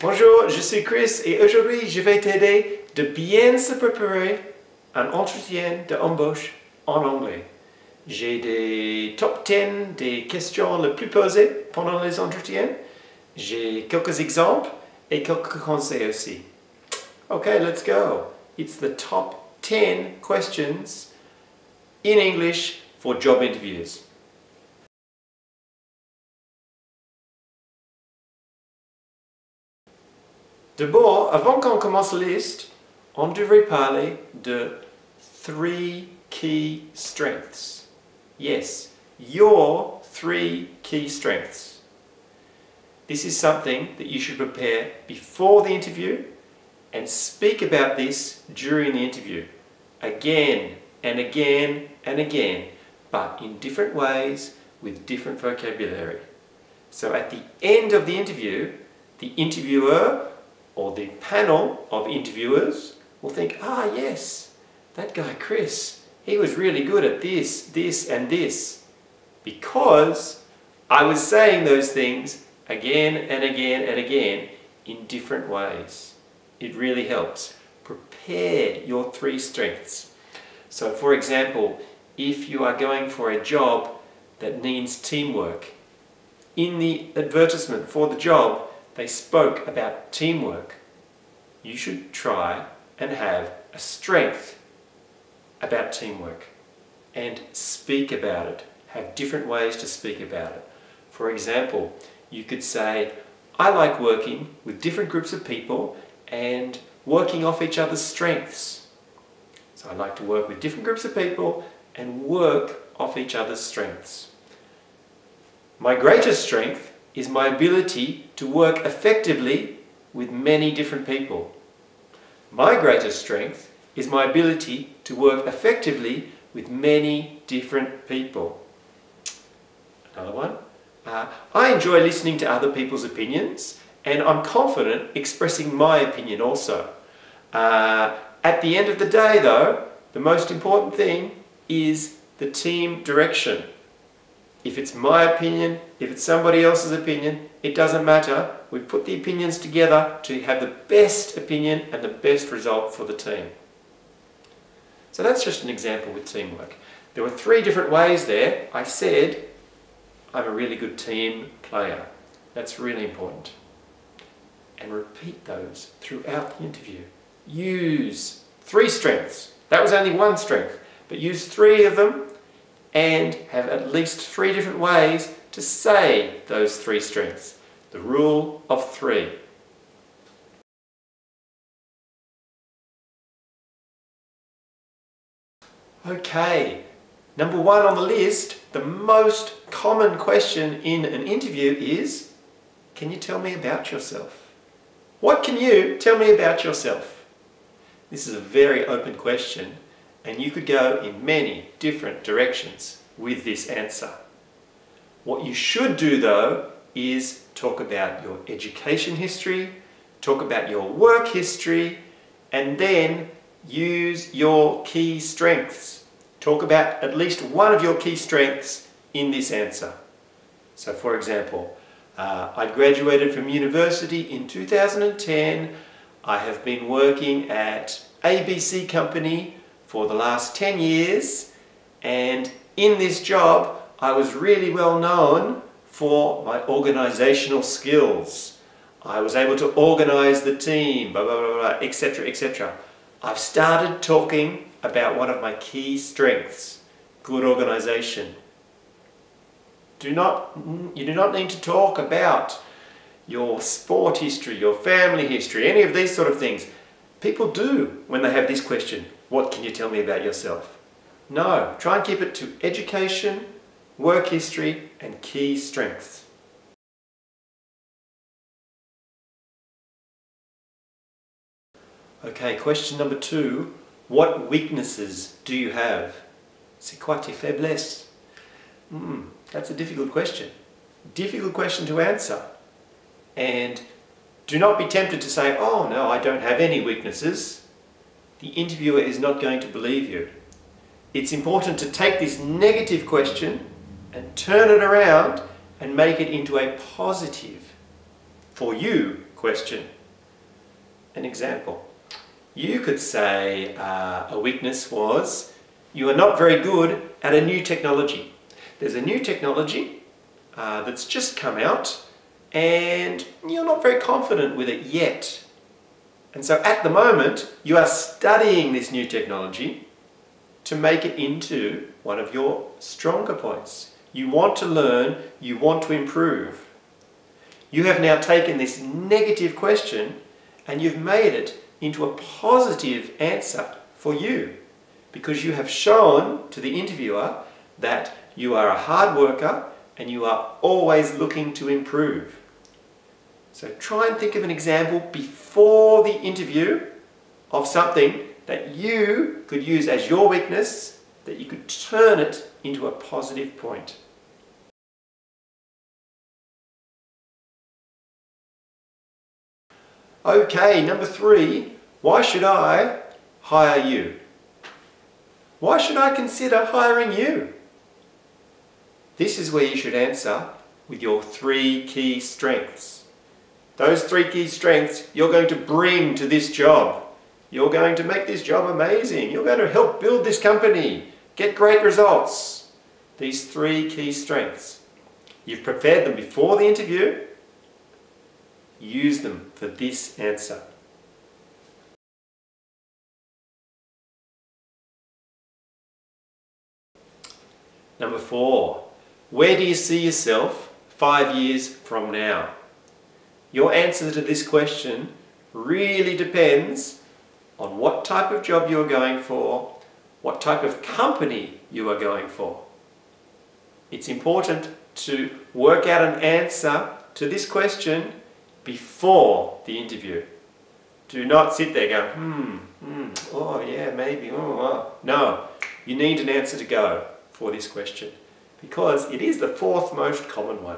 Bonjour, je suis Chris et aujourd'hui je vais t'aider de bien se préparer un entretien d'embauche en anglais. J'ai des top 10 des questions les plus posées pendant les entretiens. J'ai quelques exemples et quelques conseils aussi. Okay, let's go. It's the top 10 questions in English for job interviews. D'abord, avant qu'on commence la liste, on devrait parler de 3 key strengths. Yes, your 3 key strengths. This is something that you should prepare before the interview and speak about this during the interview. Again and again and again, but in different ways with different vocabulary. So at the end of the interview, the interviewer or the panel of interviewers will think, ah yes, that guy Chris, he was really good at this, this and this. Because I was saying those things again and again and again in different ways. It really helps. Prepare your 3 strengths. So for example, if you are going for a job that needs teamwork, in the advertisement for the job, they spoke about teamwork. You should try and have a strength about teamwork and speak about it. Have different ways to speak about it. For example, you could say, I like working with different groups of people and working off each other's strengths. So I like to work with different groups of people and work off each other's strengths. My greatest strength is my ability to work effectively with many different people. My greatest strength is my ability to work effectively with many different people. Another one. I enjoy listening to other people's opinions and I'm confident expressing my opinion also. At the end of the day though, the most important thing is the team direction. If it's my opinion, if it's somebody else's opinion, it doesn't matter. We put the opinions together to have the best opinion and the best result for the team. So that's just an example with teamwork. There were 3 different ways there. I said, I'm a really good team player. That's really important. And repeat those throughout the interview. Use 3 strengths. That was only 1 strength, but use 3 of them and have at least 3 different ways to say those 3 strengths. The rule of 3. Okay, number 1 on the list, the most common question in an interview is, can you tell me about yourself? What can you tell me about yourself? This is a very open question and you could go in many different directions with this answer. What you should do though is talk about your education history, talk about your work history, and then use your key strengths. Talk about at least one of your key strengths in this answer. So for example, I graduated from university in 2010. I have been working at ABC company for the last 10 years, and in this job I was really well known for my organizational skills. I was able to organize the team, blah, blah, blah, blah, etc., etc. I've started talking about one of my key strengths, good organization. You do not need to talk about your sport history, your family history, any of these sort of things. People do when they have this question, what can you tell me about yourself? No, try and keep it to education, work history and key strengths. Okay, question number 2. What weaknesses do you have? C'est quoi tes faiblesses? That's a difficult question. Difficult question to answer. And do not be tempted to say, oh no, I don't have any weaknesses. The interviewer is not going to believe you. It's important to take this negative question and turn it around and make it into a positive, for you, question. An example. You could say a weakness was you are not very good at a new technology. There's a new technology that's just come out and you're not very confident with it yet. And so at the moment you are studying this new technology to make it into one of your stronger points. You want to learn, you want to improve. You have now taken this negative question and you've made it into a positive answer for you, because you have shown to the interviewer that you are a hard worker and you are always looking to improve. So try and think of an example before the interview of something that you could use as your weakness, that you could turn it into a positive point. Okay, number 3, why should I hire you? Why should I consider hiring you? This is where you should answer with your 3 key strengths. Those 3 key strengths you're going to bring to this job. You're going to make this job amazing. You're going to help build this company, get great results. These 3 key strengths. You've prepared them before the interview. Use them for this answer. Number 4, where do you see yourself 5 years from now? Your answer to this question really depends on what type of job you're going for, what type of company you are going for. It's important to work out an answer to this question before the interview. Do not sit there going, oh yeah, maybe, oh. No, you need an answer to go for this question, because it is the 4th most common one.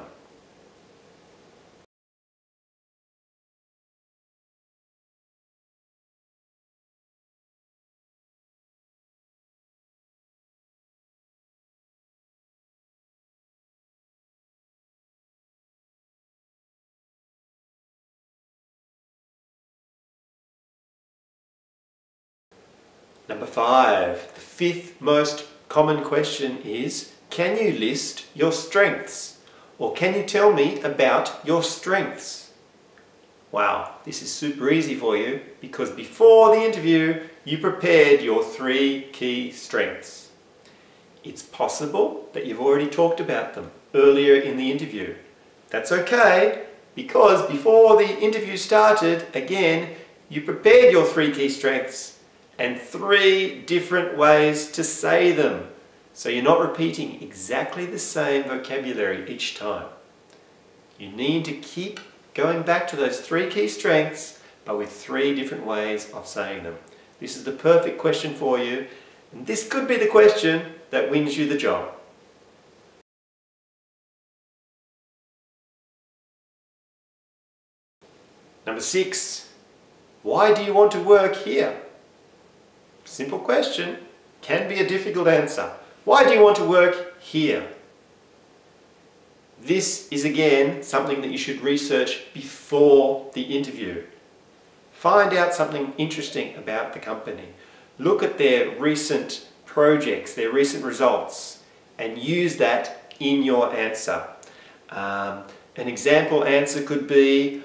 Number 5, the 5th most common question is, can you list your strengths? Or can you tell me about your strengths? Wow, this is super easy for you because before the interview you prepared your 3 key strengths. It's possible that you've already talked about them earlier in the interview. That's okay, because before the interview started, again, you prepared your 3 key strengths and 3 different ways to say them. So you're not repeating exactly the same vocabulary each time. You need to keep going back to those 3 key strengths, but with 3 different ways of saying them. This is the perfect question for you, and this could be the question that wins you the job. Number 6, why do you want to work here? Simple question, can be a difficult answer. Why do you want to work here? This is again something that you should research before the interview. Find out something interesting about the company. Look at their recent projects, their recent results, and use that in your answer. An example answer could be,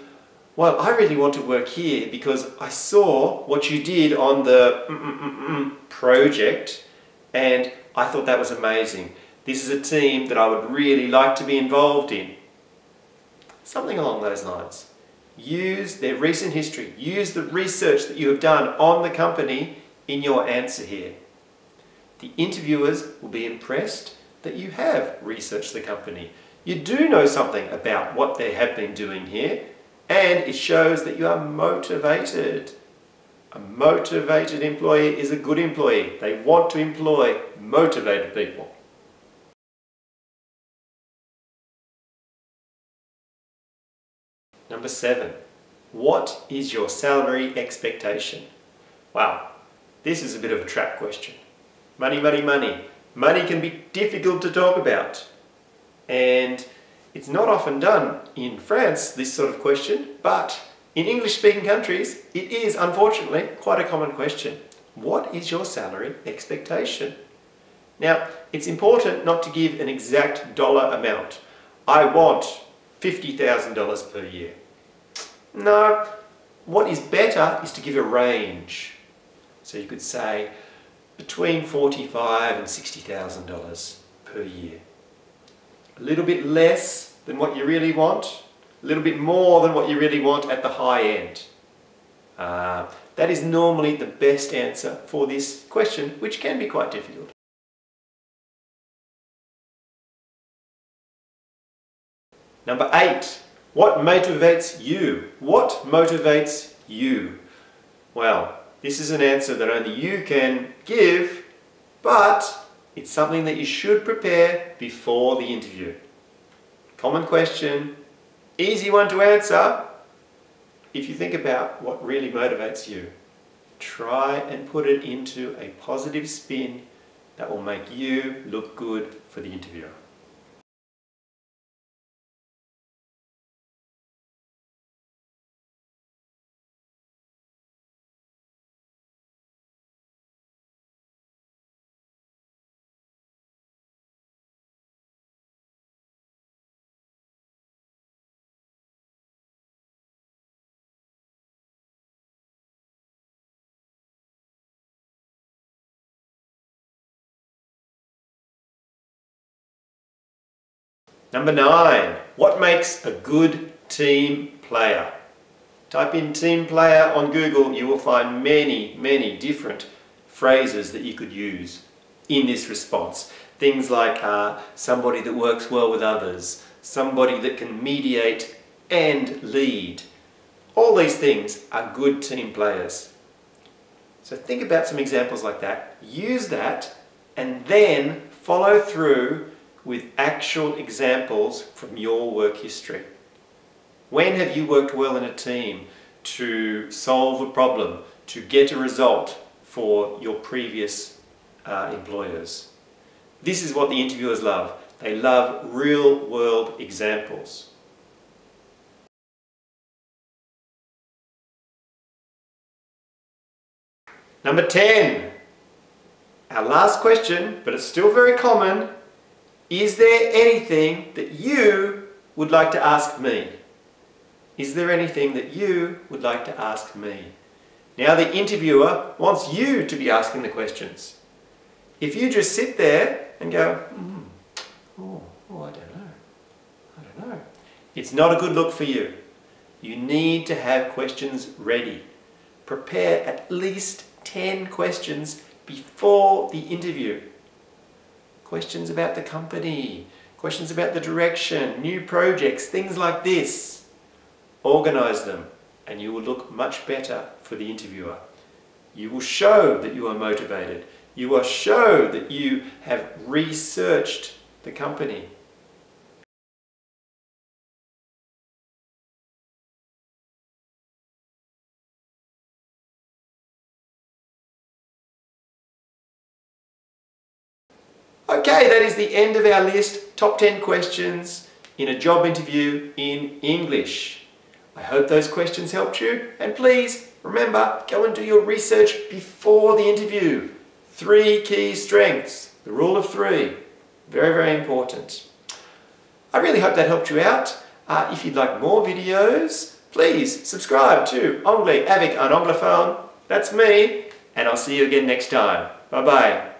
well, I really want to work here because I saw what you did on the project and I thought that was amazing. This is a team that I would really like to be involved in. Something along those lines. Use their recent history. Use the research that you have done on the company in your answer here. The interviewers will be impressed that you have researched the company. You do know something about what they have been doing here, and it shows that you are motivated. A motivated employee is a good employee. They want to employ motivated people. Number 7, what is your salary expectation? Wow, this is a bit of a trap question. Money, money, money. Money can be difficult to talk about, and it's not often done in France, this sort of question, but In English-speaking countries, it is unfortunately quite a common question. What is your salary expectation? Now, it's important not to give an exact dollar amount. I want $50,000 per year. No, what is better is to give a range. So you could say between $45,000 and $60,000 per year. A little bit less than what you really want, a little bit more than what you really want at the high end. That is normally the best answer for this question, which can be quite difficult. Number 8. What motivates you? What motivates you? Well, this is an answer that only you can give, but it's something that you should prepare before the interview. Common question, easy one to answer. If you think about what really motivates you, try and put it into a positive spin that will make you look good for the interviewer. Number 9. What makes a good team player? Type in team player on Google, you will find many different phrases that you could use in this response. Things like somebody that works well with others, somebody that can mediate and lead. All these things are good team players. So think about some examples like that, use that, and then follow through with actual examples from your work history. When have you worked well in a team to solve a problem, to get a result for your previous employers? This is what the interviewers love. They love real-world examples. Number 10. Our last question, but it's still very common. Is there anything that you would like to ask me? Is there anything that you would like to ask me? Now the interviewer wants you to be asking the questions. If you just sit there and go, I don't know. It's not a good look for you. You need to have questions ready. Prepare at least 10 questions before the interview. Questions about the company, questions about the direction, new projects, things like this. Organize them and you will look much better for the interviewer. You will show that you are motivated. You will show that you have researched the company. Okay, that is the end of our list, top 10 questions in a job interview in English. I hope those questions helped you, and please remember, go and do your research before the interview. 3 key strengths, the rule of 3, very important. I really hope that helped you out. If you'd like more videos, please subscribe to Anglais, Avec, Anglophone. That's me, and I'll see you again next time. Bye bye.